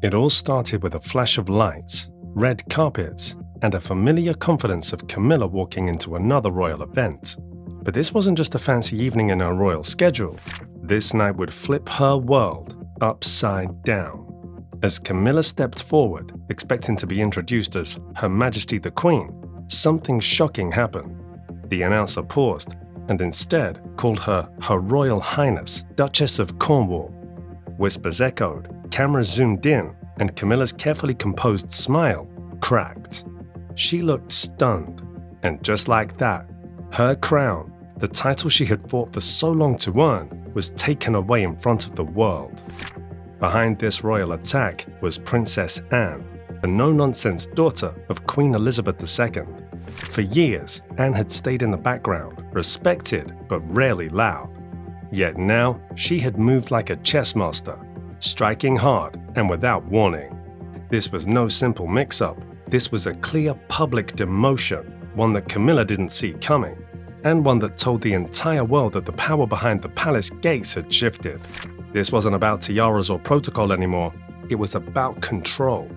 It all started with a flash of lights, red carpets, and a familiar confidence of Camilla walking into another royal event. But this wasn't just a fancy evening in her royal schedule. This night would flip her world upside down. As Camilla stepped forward, expecting to be introduced as Her Majesty the Queen, something shocking happened. The announcer paused and instead called her Her Royal Highness, Duchess of Cornwall. Whispers echoed, cameras zoomed in, and Camilla's carefully composed smile cracked. She looked stunned, and just like that, her crown, the title she had fought for so long to earn, was taken away in front of the world. Behind this royal attack was Princess Anne, the no-nonsense daughter of Queen Elizabeth II. For years, Anne had stayed in the background, respected but rarely loud. Yet now, she had moved like a chess master, striking hard and without warning. This was no simple mix-up. This was a clear public demotion, one that Camilla didn't see coming, and one that told the entire world that the power behind the palace gates had shifted. This wasn't about tiaras or protocol anymore, it was about control,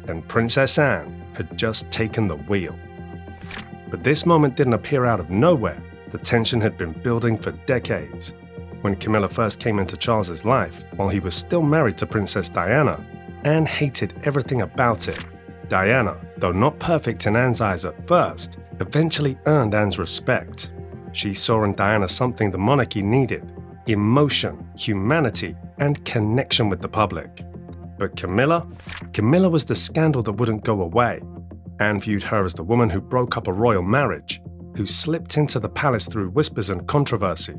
and Princess Anne had just taken the wheel. But this moment didn't appear out of nowhere. The tension had been building for decades. When Camilla first came into Charles's life, while he was still married to Princess Diana, Anne hated everything about it. Diana, though not perfect in Anne's eyes at first, eventually earned Anne's respect. She saw in Diana something the monarchy needed: emotion, humanity, and connection with the public. But Camilla was the scandal that wouldn't go away. Anne viewed her as the woman who broke up a royal marriage, who slipped into the palace through whispers and controversy.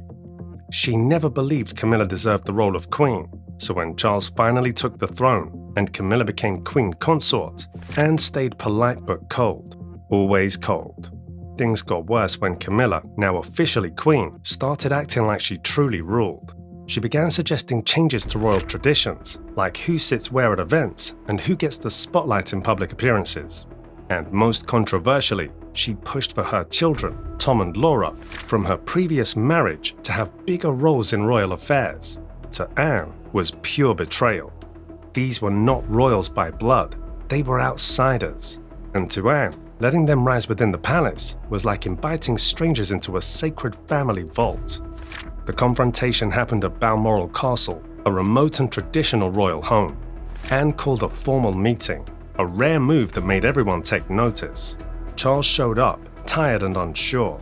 She never believed Camilla deserved the role of queen, so when Charles finally took the throne and Camilla became queen consort, Anne stayed polite but cold, always cold. Things got worse when Camilla, now officially queen, started acting like she truly ruled. She began suggesting changes to royal traditions, like who sits where at events and who gets the spotlight in public appearances. And most controversially, she pushed for her children, Tom and Laura, from her previous marriage to have bigger roles in royal affairs. To Anne was pure betrayal. These were not royals by blood, they were outsiders. And to Anne, letting them rise within the palace was like inviting strangers into a sacred family vault. The confrontation happened at Balmoral Castle, a remote and traditional royal home. Anne called a formal meeting, a rare move that made everyone take notice. Charles showed up, tired and unsure.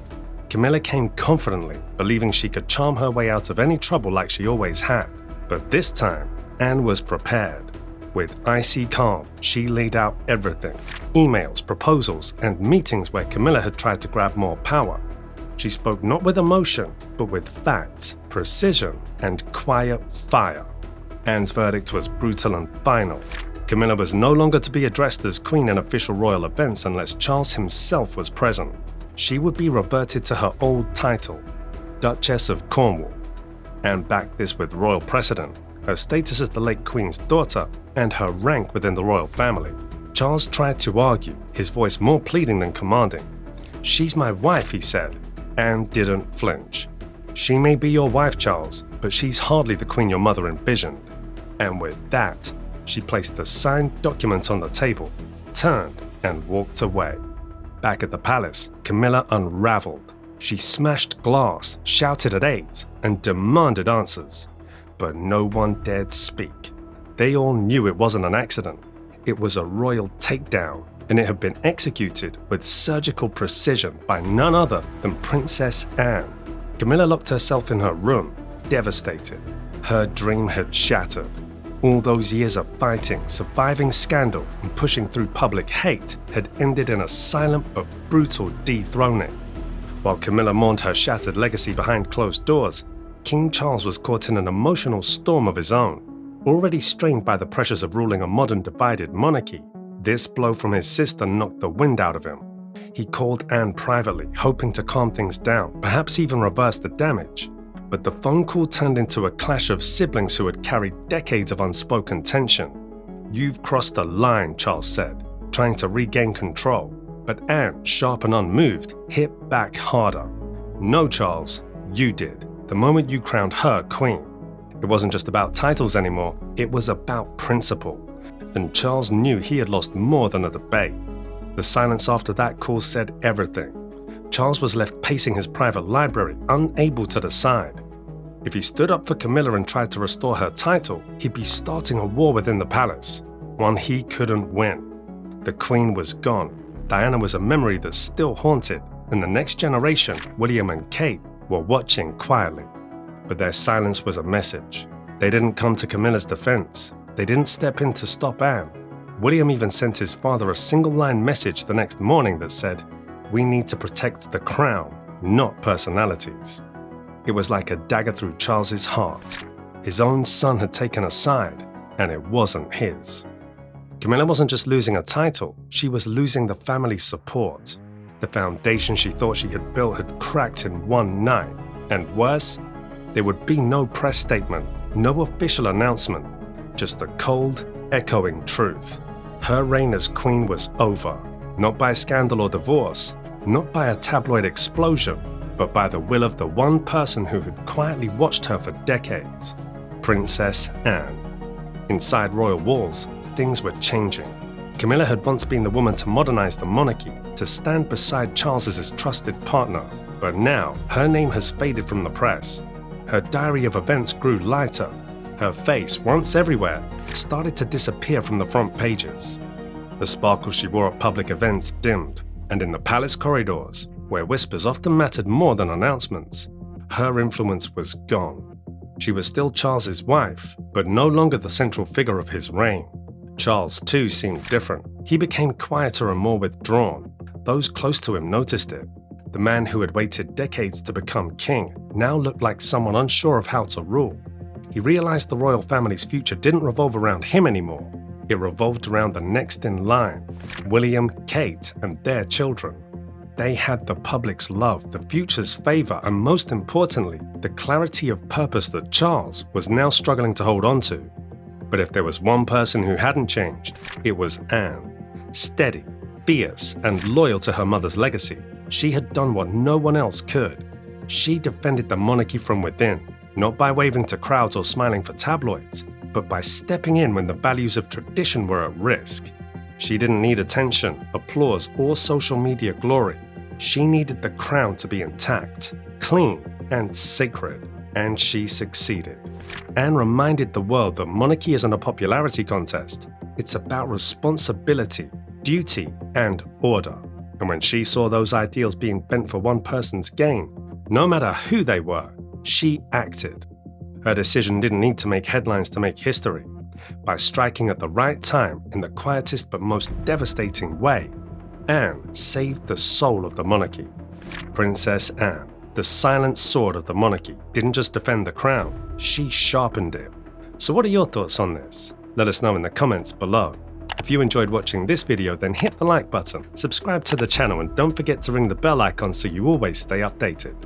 Camilla came confidently, believing she could charm her way out of any trouble like she always had. But this time, Anne was prepared. With icy calm, she laid out everything: emails, proposals, and meetings where Camilla had tried to grab more power. She spoke not with emotion, but with facts, precision, and quiet fire. Anne's verdict was brutal and final. Camilla was no longer to be addressed as queen in official royal events unless Charles himself was present. She would be reverted to her old title, Duchess of Cornwall. Anne backed this with royal precedent, her status as the late queen's daughter, and her rank within the royal family. Charles tried to argue, his voice more pleading than commanding. "She's my wife," he said. Anne didn't flinch. "She may be your wife, Charles, but she's hardly the queen your mother envisioned." And with that, she placed the signed document on the table, turned, and walked away. Back at the palace, Camilla unraveled. She smashed glass, shouted at aides, and demanded answers. But no one dared speak. They all knew it wasn't an accident. It was a royal takedown, and it had been executed with surgical precision by none other than Princess Anne. Camilla locked herself in her room, devastated. Her dream had shattered. All those years of fighting, surviving scandal, and pushing through public hate had ended in a silent but brutal dethroning. While Camilla mourned her shattered legacy behind closed doors, King Charles was caught in an emotional storm of his own. Already strained by the pressures of ruling a modern divided monarchy, this blow from his sister knocked the wind out of him. He called Anne privately, hoping to calm things down, perhaps even reverse the damage. But the phone call turned into a clash of siblings who had carried decades of unspoken tension. "You've crossed a line," Charles said, trying to regain control. But Anne, sharp and unmoved, hit back harder. "No, Charles, you did, the moment you crowned her queen. It wasn't just about titles anymore, it was about principle. and Charles knew he had lost more than a debate. The silence after that call said everything. Charles was left pacing his private library, unable to decide. If he stood up for Camilla and tried to restore her title, he'd be starting a war within the palace, one he couldn't win. The Queen was gone. Diana was a memory that still haunted, and the next generation, William and Kate, were watching quietly. But their silence was a message. They didn't come to Camilla's defense. They didn't step in to stop Anne. William even sent his father a single-line message the next morning that said, "We need to protect the crown, not personalities." It was like a dagger through Charles's heart. His own son had taken a side, and it wasn't his. Camilla wasn't just losing a title, she was losing the family's support. The foundation she thought she had built had cracked in one night. And worse, there would be no press statement, no official announcement, just the cold, echoing truth. Her reign as queen was over, not by scandal or divorce, not by a tabloid explosion, but by the will of the one person who had quietly watched her for decades, Princess Anne. Inside royal walls, things were changing. Camilla had once been the woman to modernize the monarchy, to stand beside Charles as his trusted partner, but now her name has faded from the press. Her diary of events grew lighter. Her face, once everywhere, started to disappear from the front pages. The sparkle she wore at public events dimmed, and in the palace corridors, where whispers often mattered more than announcements, her influence was gone. She was still Charles's wife, but no longer the central figure of his reign. Charles, too, seemed different. He became quieter and more withdrawn. Those close to him noticed it. The man who had waited decades to become king now looked like someone unsure of how to rule. He realized the royal family's future didn't revolve around him anymore. It revolved around the next in line, William, Kate, and their children. They had the public's love, the future's favor, and most importantly, the clarity of purpose that Charles was now struggling to hold on to. But if there was one person who hadn't changed, it was Anne. Steady, fierce, and loyal to her mother's legacy, she had done what no one else could. She defended the monarchy from within, not by waving to crowds or smiling for tabloids, but by stepping in when the values of tradition were at risk. She didn't need attention, applause, or social media glory. She needed the crown to be intact, clean, and sacred, and she succeeded. Anne reminded the world that monarchy isn't a popularity contest. It's about responsibility, duty, and order. And when she saw those ideals being bent for one person's gain, no matter who they were, she acted. Her decision didn't need to make headlines to make history. By striking at the right time in the quietest but most devastating way, Anne saved the soul of the monarchy. Princess Anne, the silent sword of the monarchy, didn't just defend the crown, she sharpened it. So what are your thoughts on this? Let us know in the comments below. If you enjoyed watching this video, then hit the like button, subscribe to the channel, and don't forget to ring the bell icon so you always stay updated.